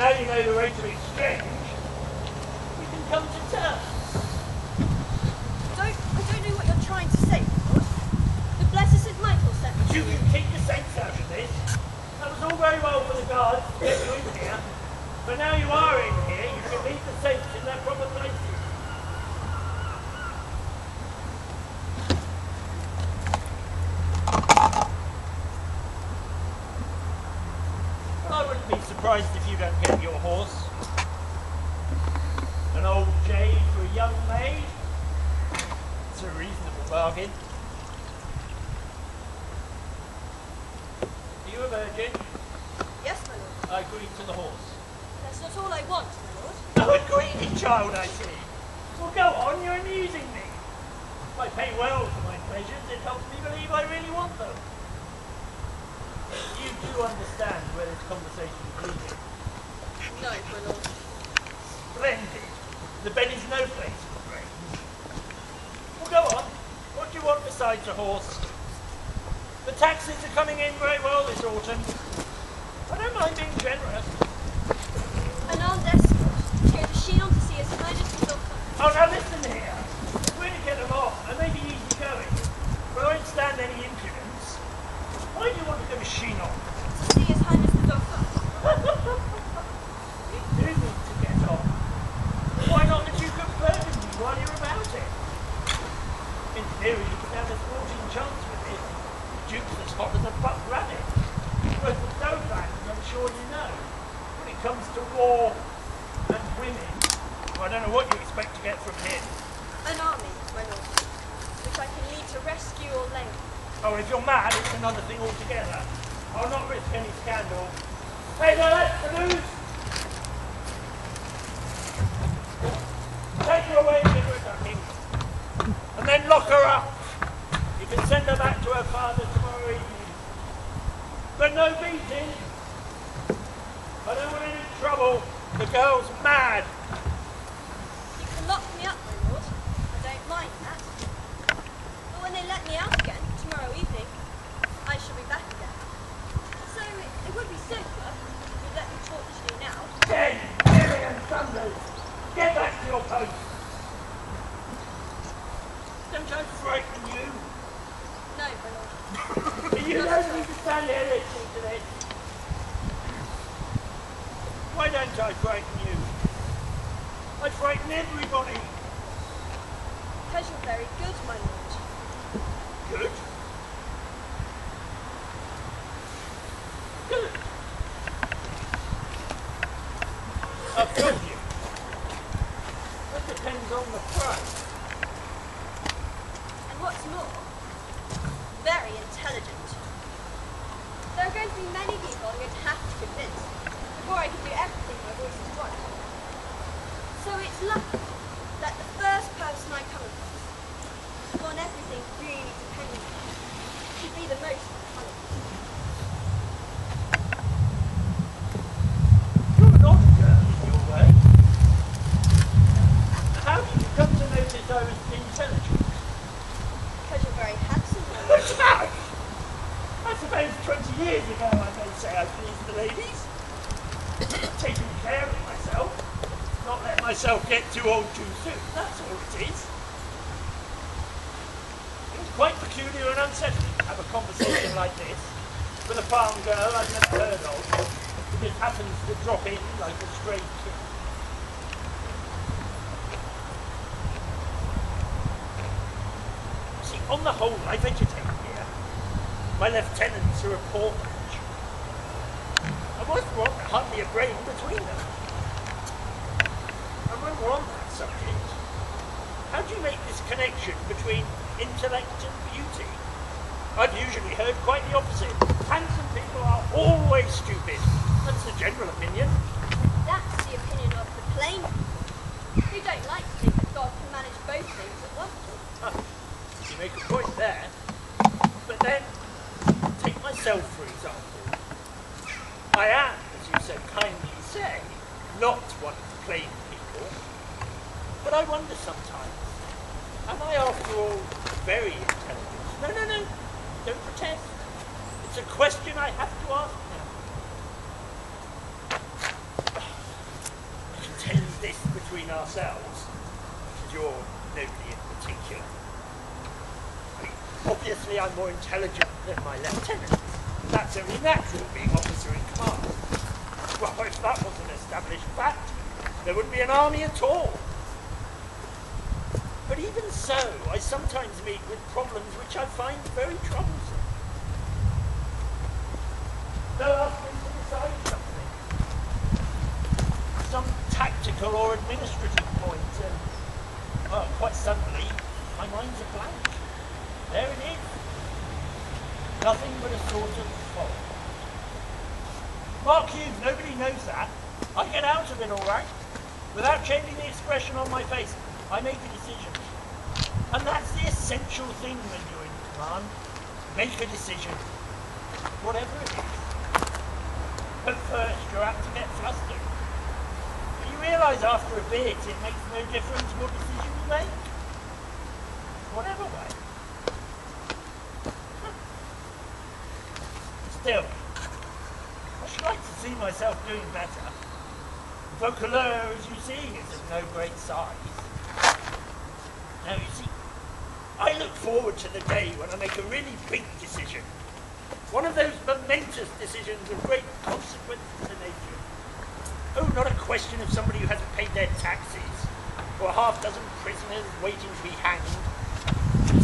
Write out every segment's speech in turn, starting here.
Now you know the road to exchange, we can come to terms. I don't know what you're trying to say, Lord. The blessed St. Michael sent me. But you can keep the saints out of this. That was all very well for the guards to get you in here. But now you are in here, you can leave the saints in their proper places. I wouldn't be surprised if you don't get your horse. An old jade for a young maid. It's a reasonable bargain. Are you a virgin? Yes, my lord. I agree to the horse. That's not all I want, my lord. Oh, a greedy child, I see. Well, go on, you're amusing me. If I pay well for my pleasures, it helps me believe I really want them. You do understand where this conversation is leading. No, my lord. Splendid. The bed is no place for brains. Well, go on. What do you want besides a horse? The taxes are coming in very well this autumn. I don't mind being generous. An armed escort to go to Chinon to see His Highness the Dauphin. Oh, now listen here. If we're to get along, I may be easy going, but I won't stand any impudence. Why do you want to go to Chinon? To see His Highness the Dauphin. You do need to get on. Why not the Duke of Burgundy while you're about it? In theory, you could have a sporting chance with it. The Duke's as hot as a buck rabbit. Whereas the Dauphin, as I'm sure you know, when it comes to war and women, I don't know what you expect to get from him. An army, my lord, which I can lead to rescue or lay. Oh, if you're mad, it's another thing altogether. I'll not risk any scandal. Hey, now that's the news! Take her away and give her a ducking. And then lock her up. You can send her back to her father tomorrow evening. But no beating. I don't want any trouble. The girl's mad. You can lock me up, my lord. I don't mind that. But when they let me out again, tomorrow evening, I shall be back again. So it would be safer if you'd let me talk to you now. Dead, Mary and Thunders. Get back to your post. Don't I frighten you? No, my lord. You don't need to stand here listening to this. Why don't I frighten you? I frighten everybody. Because you're very good, my lord. Good? Good. I've told you. That depends on the price. And what's more, very intelligent. There are going to be many people I'm going to have to convince before I can do everything my voices want. So it's lucky that the first person I come across, on everything really depends on, should be the most intelligent. You're an odd girl in your way. How did you come to notice I was intelligent? Because you're very handsome, my lord. I suppose 20 years ago I may say I pleased the ladies. Taking care of myself. Not let myself get too old too soon. That's all it is. It's quite peculiar and unsettling to have a conversation like this with a farm girl I've never heard of who just happens to drop in like a stray kid. See, on the whole, I vegetate here. My lieutenants are a poor match. I must want hardly a brain between them. And when we're on that subject, how do you make this connection between intellect and beauty? I've usually heard quite the opposite. Handsome people are always stupid. That's the general opinion. That's the opinion of the plain people, who don't like to think that God can manage both things at once. You make a point there. But then, take myself for example. I am, as you so kindly say, not one of the plain people. But I wonder sometimes, am I after all very intelligent? No, don't protest. It's a question I have to ask now. between ourselves, because you're nobody in particular. I mean, obviously I'm more intelligent than my lieutenant. That's only natural, being officer in command. Well, if that was an established fact, there wouldn't be an army at all. But even so, I sometimes meet with problems which I find very troublesome. They'll ask me to decide something. Some tactical or administrative point, and quite suddenly, my mind's a blank. There it is. Nothing but a sort of fog. Mark you, nobody knows that. I get out of it all right. Without changing the expression on my face, I make a decision. And that's the essential thing when you're in command. Make a decision. Whatever it is. At first, you're apt to get flustered. But you realise after a bit, it makes no difference what decision you make. Whatever way. Still, I should like to see myself doing better. Beaudricourt, as you see, is of no great size. Now, you see, I look forward to the day when I make a really big decision. One of those momentous decisions of great consequence to nature. Oh, not a question of somebody who hasn't paid their taxes, or a half-dozen prisoners waiting to be hanged.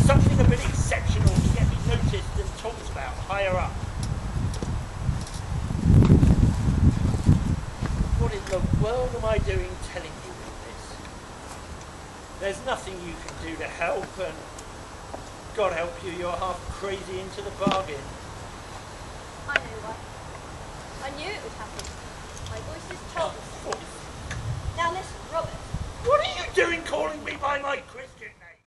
Something a bit exceptional to get me noticed and talked about higher up. What in the world am I doing telling you all this? There's nothing you can do to help, and God help you, you're half crazy into the bargain. I know why. I knew it would happen. My voice is told me. Now listen, Robert. What are you doing calling me by my Christian